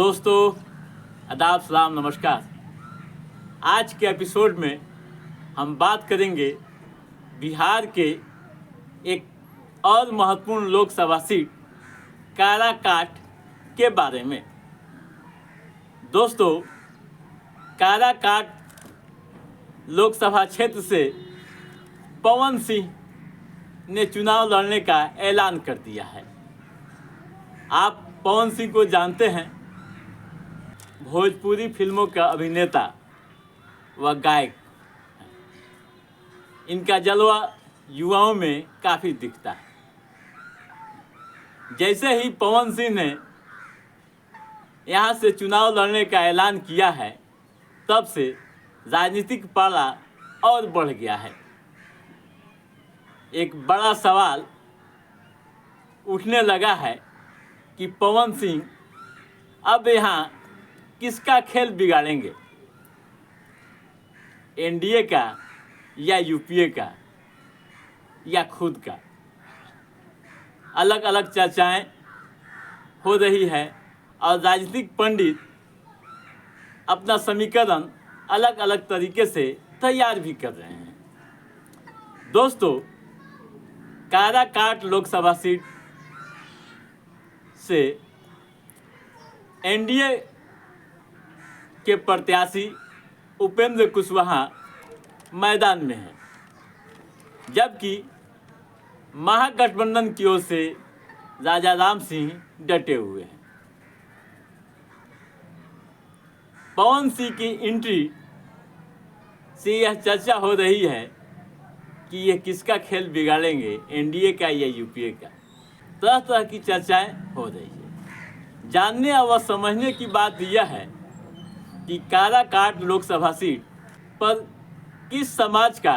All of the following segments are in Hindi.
दोस्तों, आदाब, सलाम, नमस्कार। आज के एपिसोड में हम बात करेंगे बिहार के एक और महत्वपूर्ण लोकसभा सीट काराकाट के बारे में। दोस्तों, काराकाट लोकसभा क्षेत्र से पवन सिंह ने चुनाव लड़ने का ऐलान कर दिया है। आप पवन सिंह को जानते हैं, भोजपुरी फिल्मों का अभिनेता व गायक। इनका जलवा युवाओं में काफ़ी दिखता है। जैसे ही पवन सिंह ने यहाँ से चुनाव लड़ने का ऐलान किया है, तब से राजनीतिक पाला और बढ़ गया है। एक बड़ा सवाल उठने लगा है कि पवन सिंह अब यहाँ किसका खेल बिगाड़ेंगे, एनडीए का या यूपीए का या खुद का। अलग अलग चर्चाएं हो रही है और राजनीतिक पंडित अपना समीकरण अलग अलग तरीके से तैयार भी कर रहे हैं। दोस्तों, काराकाट लोकसभा सीट से एनडीए के प्रत्याशी उपेंद्र कुशवाहा मैदान में हैं, जबकि महागठबंधन की ओर से राजा राम सिंह डटे हुए हैं। पवन सिंह की एंट्री से यह चर्चा हो रही है कि यह किसका खेल बिगाड़ेंगे, एनडीए का या यूपीए का। तरह तरह की चर्चाएं हो रही है। जानने और समझने की बात यह है कि काराकाट लोकसभा सीट पर किस समाज का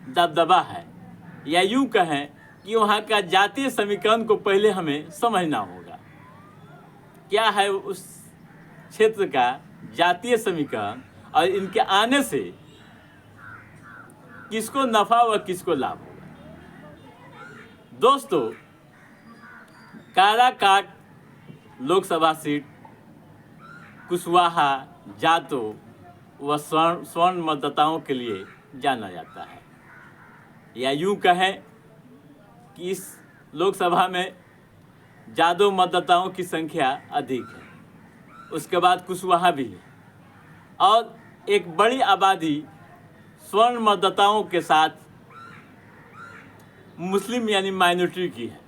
दबदबा है, या यूँ कहें कि वहाँ का जातीय समीकरण को पहले हमें समझना होगा। क्या है उस क्षेत्र का जातीय समीकरण और इनके आने से किसको नफ़ा व किसको लाभ होगा। दोस्तों, काराकाट लोकसभा सीट कुशवाहा जातों व स्वर्ण मतदाताओं के लिए जाना जाता है, या यूँ कहें कि इस लोकसभा में जादव मतदाताओं की संख्या अधिक है। उसके बाद कुशवाहा भी है और एक बड़ी आबादी स्वर्ण मतदाताओं के साथ मुस्लिम यानी माइनॉरिटी की है।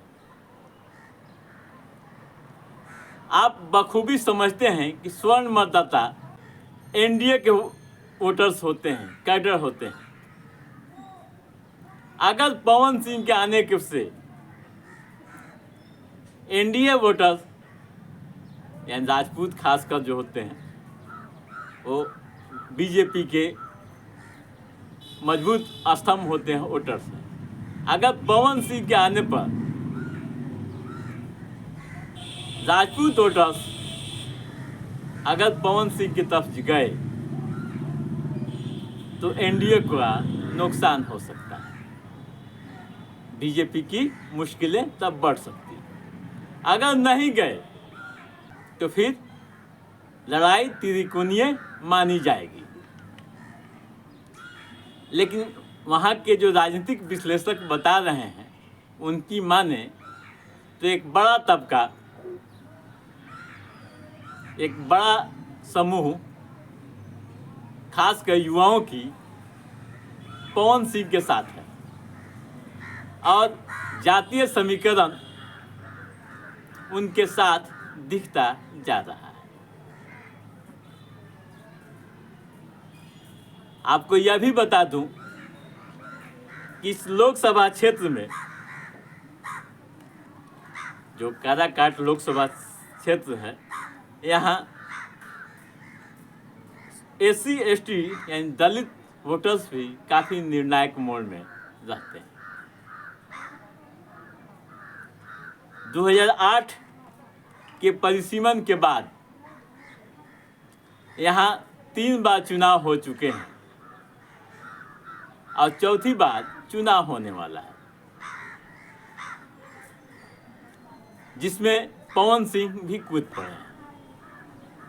आप बखूबी समझते हैं कि स्वर्ण मतदाता एनडीए के वोटर्स होते हैं, कैडर होते हैं। अगर पवन सिंह के आने के से एनडीए वोटर्स यानी राजपूत खासकर जो होते हैं, वो बीजेपी के मजबूत स्तंभ होते हैं वोटर्स में। अगर पवन सिंह के आने पर राजपूत वोटर्स अगर पवन सिंह की तरफ गए तो एनडीए को नुकसान हो सकता है, बीजेपी की मुश्किलें तब बढ़ सकती हैं। अगर नहीं गए तो फिर लड़ाई त्रिकोणीय मानी जाएगी। लेकिन वहाँ के जो राजनीतिक विश्लेषक बता रहे हैं, उनकी माने तो एक बड़ा तबका, एक बड़ा समूह खासकर युवाओं की पवन सिंह के साथ है और जातीय समीकरण उनके साथ दिखता जा रहा है। आपको यह भी बता दूं कि इस लोकसभा क्षेत्र में जो काराकाट लोकसभा क्षेत्र है, यहाँ एससी एसटी यानी दलित वोटर्स भी काफ़ी निर्णायक मोड़ में रहते हैं। 2008 के परिसीमन के बाद यहाँ 3 बार चुनाव हो चुके हैं और चौथी बार चुनाव होने वाला है, जिसमें पवन सिंह भी कूद पड़े हैं।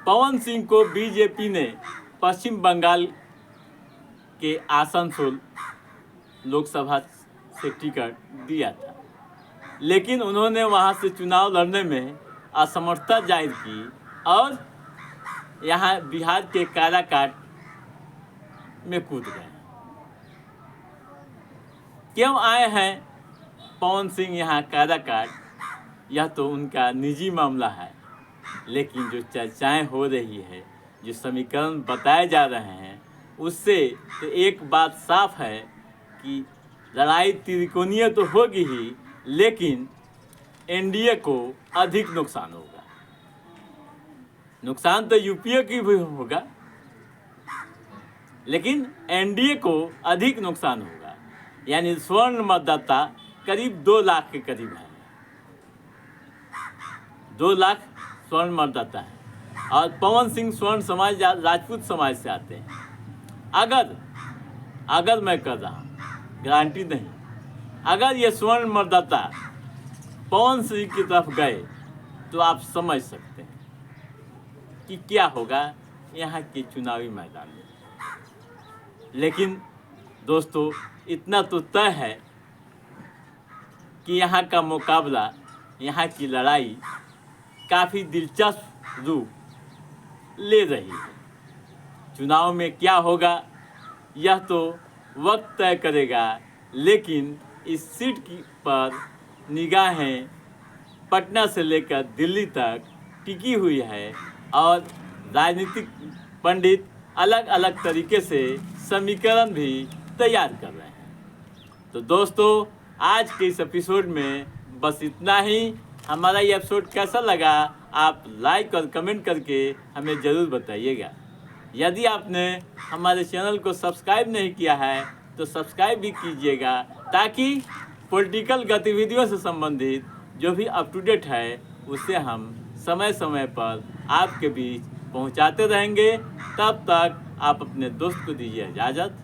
पवन सिंह को बीजेपी ने पश्चिम बंगाल के आसनसोल लोकसभा से टिकट दिया था, लेकिन उन्होंने वहां से चुनाव लड़ने में असमर्थता जाहिर की और यहाँ बिहार के काराकाट में कूद गए। क्यों आए हैं पवन सिंह यहाँ काराकाट, यह तो उनका निजी मामला है, लेकिन जो चर्चाएं हो रही है, जो समीकरण बताए जा रहे हैं, उससे तो एक बात साफ है कि लड़ाई त्रिकोणीय तो होगी ही, लेकिन एनडीए को अधिक नुकसान होगा। नुकसान तो यूपीए की भी होगा, लेकिन एनडीए को अधिक नुकसान होगा। यानी स्वर्ण मतदाता करीब 2 लाख के करीब है, 2 लाख स्वर्ण मतदाता है और पवन सिंह स्वर्ण समाज राजपूत समाज से आते हैं। अगर मैं कर रहा हूँ, गारंटी नहीं, अगर ये स्वर्ण मतदाता पवन सिंह की तरफ गए तो आप समझ सकते हैं कि क्या होगा यहाँ के चुनावी मैदान में। लेकिन दोस्तों, इतना तो तय है कि यहाँ का मुकाबला, यहाँ की लड़ाई काफ़ी दिलचस्प रूप ले रही है। चुनाव में क्या होगा यह तो वक्त तय करेगा, लेकिन इस सीट पर निगाहें पटना से लेकर दिल्ली तक टिकी हुई है और राजनीतिक पंडित अलग अलग तरीके से समीकरण भी तैयार कर रहे हैं। तो दोस्तों, आज के इस एपिसोड में बस इतना ही। हमारा ये एपिसोड कैसा लगा आप लाइक और कमेंट करके हमें ज़रूर बताइएगा। यदि आपने हमारे चैनल को सब्सक्राइब नहीं किया है तो सब्सक्राइब भी कीजिएगा, ताकि पॉलिटिकल गतिविधियों से संबंधित जो भी अप टू डेट है उसे हम समय समय पर आपके बीच पहुंचाते रहेंगे। तब तक आप अपने दोस्त को दीजिए इजाज़त।